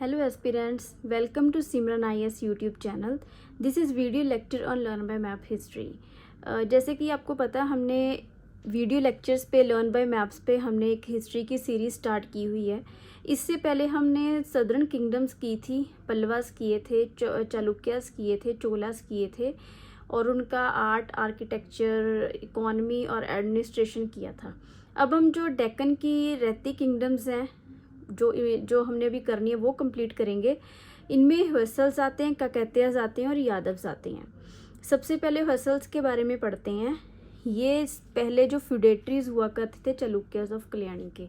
Hello aspirants, welcome to Simran IS YouTube channel. This is video lecture on Learn by Map History. जैसे कि आपको पता हमने video lectures पे learn by maps पे हमने एक हिस्ट्री की सीरीज़ स्टार्ट की हुई है। इससे पहले हमने सदर्न किंगडम्स की थी, पल्लवास किए थे, चालुक्यास किए थे, चोलास किए थे और उनका आर्ट, आर्किटेक्चर, इकोनॉमी और एडमिनिस्ट्रेशन किया था। अब हम जो डेक्कन की रहती किंगडम्स हैं जो हमने अभी करनी है वो कंप्लीट करेंगे। इनमें होयसल्स आते हैं, काकतीयास आते हैं और यादव्स आते हैं। सबसे पहले होयसल्स के बारे में पढ़ते हैं। ये पहले जो फ्यूडेटरीज हुआ करते थे चालुक्यास ऑफ कल्याणी के।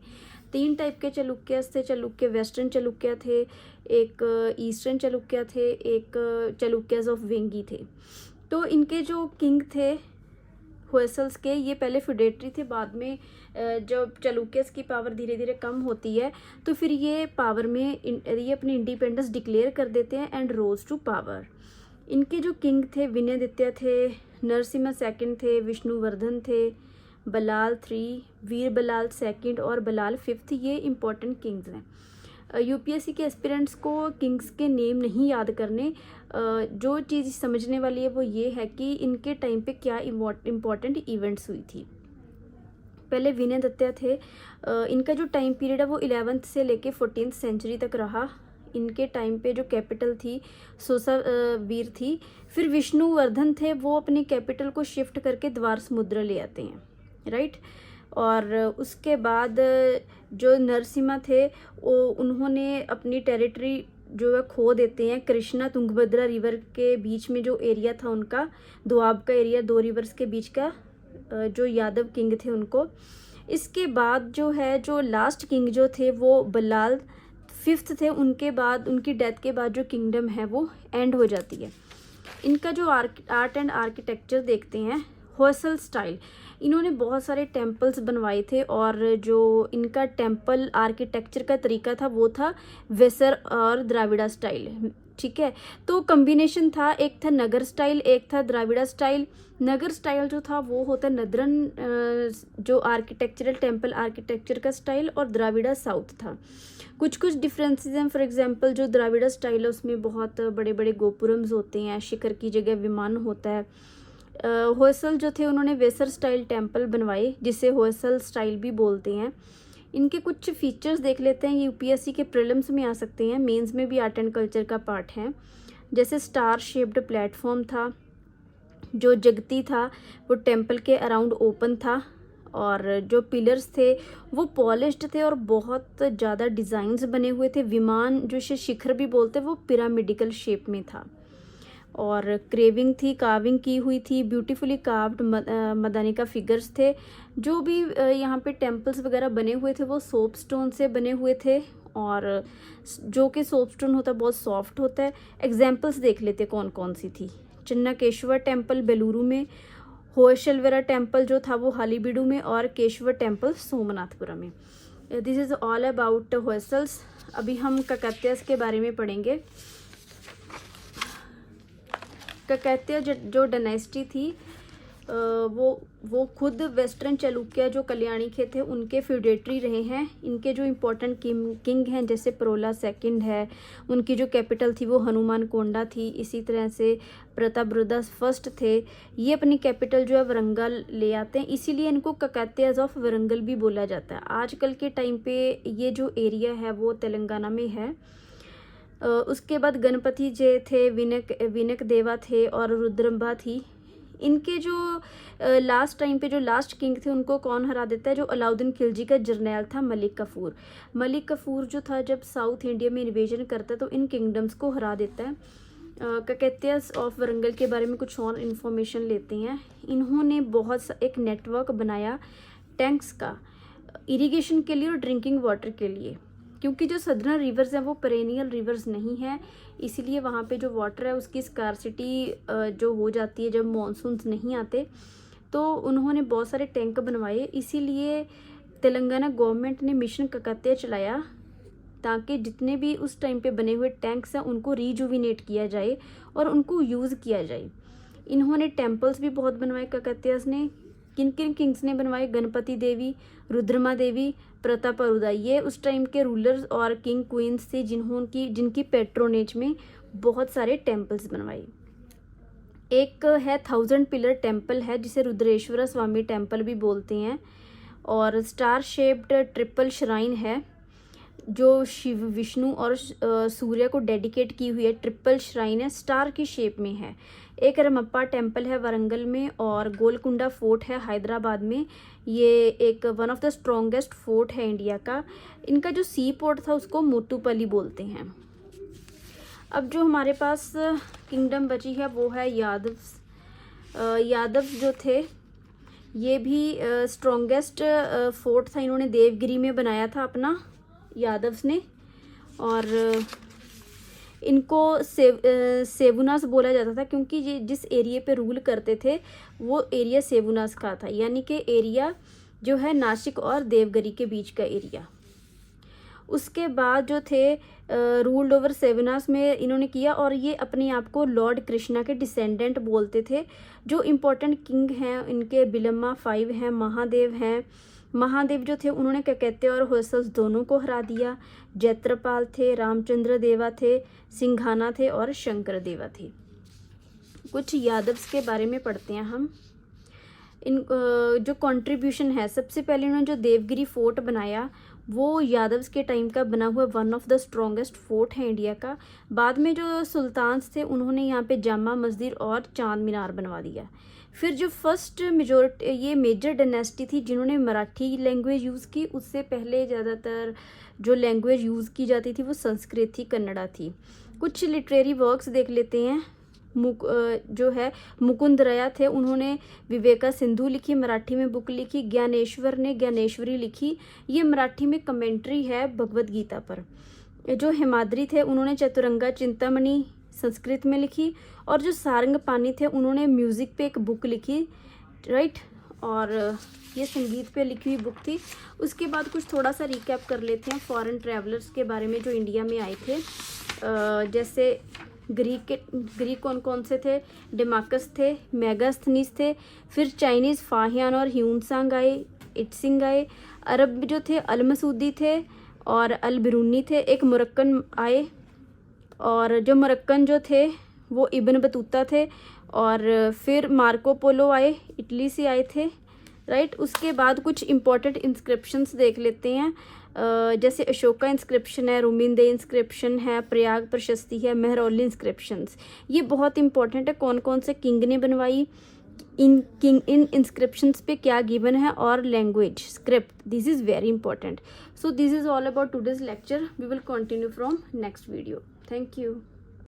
3 टाइप के चालुक्यास थे। चालुक्य वेस्टर्न चालुक्य थे, एक ईस्टर्न चालुक्य थे, एक चालुक्यास ऑफ वेंगी थे। तो इनके जो किंग थे होयसल्स के, ये पहले फ्यूडेटरी थे। बाद में जब चालुक्यस की पावर धीरे धीरे कम होती है तो फिर ये पावर में ये अपनी इंडिपेंडेंस डिक्लेयर कर देते हैं एंड रोज टू पावर। इनके जो किंग थे विनयदित्य थे, नरसिम्हा सेकंड थे, विष्णुवर्धन थे, बलाल 3, वीर बलाल सेकंड और बलाल 5th। ये इंपॉर्टेंट किंग्स हैं। यूपीएससी के एस्पिरेंट्स को किंग्स के नेम नहीं याद करने। जो चीज़ समझने वाली है वो ये है कि इनके टाइम पे क्या इम्पोर्टेंट इवेंट्स हुई थी। पहले विनयदत्त थे। इनका जो टाइम पीरियड है वो 11th से लेके 14th सेंचुरी तक रहा। इनके टाइम पे जो कैपिटल थी सोसा वीर थी। फिर विष्णुवर्धन थे, वो अपनी कैपिटल को शिफ्ट करके द्वार समुद्र ले आते हैं, राइट। और उसके बाद जो नरसिम्हा थे उन्होंने अपनी टेरिटरी जो है खो देते हैं। कृष्णा तुंगभद्रा रिवर के बीच में जो एरिया था उनका, दोआब का एरिया, 2 रिवर्स के बीच का, जो यादव किंग थे उनको। इसके बाद जो है जो लास्ट किंग जो थे वो बलाल 5th थे। उनके बाद, उनकी डेथ के बाद जो किंगडम है वो एंड हो जाती है। इनका जो आर्ट एंड आर्किटेक्चर देखते हैं, होयसल स्टाइल। इन्होंने बहुत सारे टेम्पल्स बनवाए थे और जो इनका टेम्पल आर्किटेक्चर का तरीका था वो था वेसर और द्राविड़ा स्टाइल, ठीक है। तो कॉम्बिनेशन था, एक था नगर स्टाइल, एक था द्राविड़ा स्टाइल। नगर स्टाइल जो था वो होता नदरन जो आर्किटेक्चरल टेम्पल आर्किटेक्चर का स्टाइल, और द्राविड़ा साउथ था। कुछ कुछ डिफरेंसेस हैं। फॉर एग्जांपल जो द्राविड़ा स्टाइल है उसमें बहुत बड़े बड़े गोपुरम्स होते हैं, शिखर की जगह विमान होता है। होयसल जो थे उन्होंने वेसर स्टाइल टेम्पल बनवाए जिसे होयसल स्टाइल भी बोलते हैं। इनके कुछ फीचर्स देख लेते हैं। ये यूपीएससी के प्रीलिम्स में आ सकते हैं, मेंस में भी आर्ट एंड कल्चर का पार्ट है। जैसे स्टार शेप्ड प्लेटफॉर्म था, जो जगती था वो टेम्पल के अराउंड ओपन था, और जो पिलर्स थे वो पॉलिश्ड थे और बहुत ज़्यादा डिज़ाइंस बने हुए थे। विमान जो शिखर भी बोलते वो पिरामिडिकल शेप में था, और क्रेविंग थी, कार्विंग की हुई थी, ब्यूटीफुली कार्व्ड मदानी का फिगर्स थे। जो भी यहाँ पे टेम्पल्स वगैरह बने हुए थे वो सोप स्टोन से बने हुए थे, और जो कि सोप स्टोन होता है बहुत सॉफ्ट होता है। एग्जाम्पल्स देख लेते कौन कौन सी थी। चन्नाकेश्वर टेम्पल बेलूरू में, होयसलवेरा टेम्पल जो था वो हालीबीडू में, और केशवर टेम्पल सोमनाथपुरम में। This is all about Hoysalas. अभी हम काकतीयास के बारे में पढ़ेंगे। काकतीय जो डायनेस्टी थी वो खुद वेस्टर्न चालुक्य जो कल्याणी के थे उनके फ्यूडेटरी रहे हैं। इनके जो इम्पोर्टेंट किंग हैं जैसे प्रोला सेकंड है, उनकी जो कैपिटल थी वो हनुमान कोंडा थी। इसी तरह से प्रतापरुद्र फर्स्ट थे, ये अपनी कैपिटल जो है वरंगल ले आते हैं, इसीलिए इनको काकतीयास ऑफ वरंगल भी बोला जाता है। आजकल के टाइम पे ये जो एरिया है वो तेलंगाना में है। उसके बाद गणपति जे थे, विनक देवा थे और रुद्रम्बा थी। इनके जो लास्ट टाइम पे जो लास्ट किंग थे उनको कौन हरा देता है? जो अलाउद्दीन खिलजी का जर्नैल था मलिक कफूर। मलिक कफूर जो था जब साउथ इंडिया में इन्वेजन करता है तो इन किंगडम्स को हरा देता है। काकतीयास ऑफ वरंगल के बारे में कुछ और इन्फॉर्मेशन लेते हैं। इन्होंने एक नेटवर्क बनाया टैंक्स का, इरिगेशन के लिए और ड्रिंकिंग वाटर के लिए, क्योंकि जो सदर्न रिवर्स हैं वो पेरेनियल रिवर्स नहीं है, इसीलिए वहाँ पे जो वाटर है उसकी स्कारसिटी जो हो जाती है जब मॉनसून्स नहीं आते। तो उन्होंने बहुत सारे टैंक बनवाए, इसीलिए तेलंगाना गवर्नमेंट ने मिशन काकतीया चलाया ताकि जितने भी उस टाइम पे बने हुए टैंक्स हैं उनको रिजुविनेट किया जाए और उनको यूज़ किया जाए। इन्होंने टेम्पल्स भी बहुत बनवाए काकतीयास ने। किन किन किंग्स ने बनवाए? गणपति देवी, रुद्रमा देवी, प्रतापरुदा, ये उस टाइम के रूलर्स और किंग क्वींस थे जिनकी पेट्रोनेज में बहुत सारे टेम्पल्स बनवाए। एक है 1000 पिलर टेम्पल है जिसे रुद्रेश्वर स्वामी टेम्पल भी बोलते हैं, और स्टार शेप्ड ट्रिपल श्राइन है जो शिव, विष्णु और सूर्य को डेडिकेट की हुई है। ट्रिपल श्राइन है, स्टार की शेप में है। एक रमप्पा टेम्पल है वरंगल में, और गोलकुंडा फोर्ट है हैदराबाद में। ये एक one of the strongest fort है इंडिया का। इनका जो सी पोर्ट था उसको मोटुपल्ली बोलते हैं। अब जो हमारे पास किंगडम बची है वो है यादव्स। यादव्स जो थे ये भी स्ट्रॉन्गेस्ट फोर्ट था, इन्होंने देवगिरी में बनाया था अपना, यादव्स ने। और इनको सेवुनास बोला जाता था क्योंकि ये जिस एरिया पे रूल करते थे वो एरिया सेवुनास का था, यानी कि एरिया जो है नासिक और देवगिरी के बीच का एरिया। उसके बाद जो थे रूल्ड ओवर सेवनास में इन्होंने किया, और ये अपने आप को लॉर्ड कृष्णा के डिसेंडेंट बोलते थे। जो इम्पोर्टेंट किंग हैं इनके बिलम्मा 5 हैं, महादेव हैं। महादेव जो थे उन्होंने कैकेते और होयसल्स दोनों को हरा दिया। जैत्रपाल थे, रामचंद्र देवा थे, सिंघाना थे और शंकर देवा थे। कुछ यादव्स के बारे में पढ़ते हैं हम। इन जो कंट्रीब्यूशन है, सबसे पहले उन्होंने जो देवगिरी फोर्ट बनाया वो यादव्स के टाइम का बना हुआ one of the strongest fort है इंडिया का। बाद में जो सुल्तान्स थे उन्होंने यहाँ पे जामा मस्जिद और चांद मीनार बनवा दिया। फिर जो फर्स्ट ये मेजर डायनेस्टी थी जिन्होंने मराठी लैंग्वेज यूज़ की, उससे पहले ज़्यादातर जो लैंग्वेज यूज़ की जाती थी वो संस्कृत थी, कन्नड़ा थी। कुछ लिटरेरी वर्क्स देख लेते हैं। जो है मुकुंदराया थे, उन्होंने विवेका सिंधु लिखी, मराठी में बुक लिखी। ज्ञानेश्वर ने ज्ञानेश्वरी लिखी, ये मराठी में कमेंट्री है भगवद गीता पर। जो हेमाद्री थे उन्होंने चतुरंगा चिंतामणि संस्कृत में लिखी, और जो सारंगपानी थे उन्होंने म्यूज़िक पे एक बुक लिखी, राइट, और ये संगीत पे लिखी हुई बुक थी। उसके बाद कुछ थोड़ा सा रिकैप कर लेते हैं फॉरेन ट्रैवलर्स के बारे में जो इंडिया में आए थे। जैसे ग्रीक कौन कौन से थे? डेमाकस थे, मेगास्थनीस थे, फिर चाइनीज़ फाहियान और ह्यूनसांग आए, इटसिंग आए। अरब जो थे अल मसूदी थे और अल बिरूनी थे। एक मोरक्कन आए, और जो मोरक्कन जो थे वो इब्न बतूता थे, और फिर मार्को पोलो आए, इटली से आए थे, राइट। उसके बाद कुछ इंपॉर्टेंट इंस्क्रिप्शंस देख लेते हैं। जैसे अशोका इंस्क्रिप्शन है, रुमिंदे इंस्क्रिप्शन है, प्रयाग प्रशस्ति है, मेहरौली इंस्क्रिप्शंस। ये बहुत इंपॉर्टेंट है, कौन कौन से किंग ने बनवाई, इन इंस्क्रिप्शंस पे क्या गिवन है, और language script, this is very important. So this is all about today's lecture. We will continue from next video. Thank you.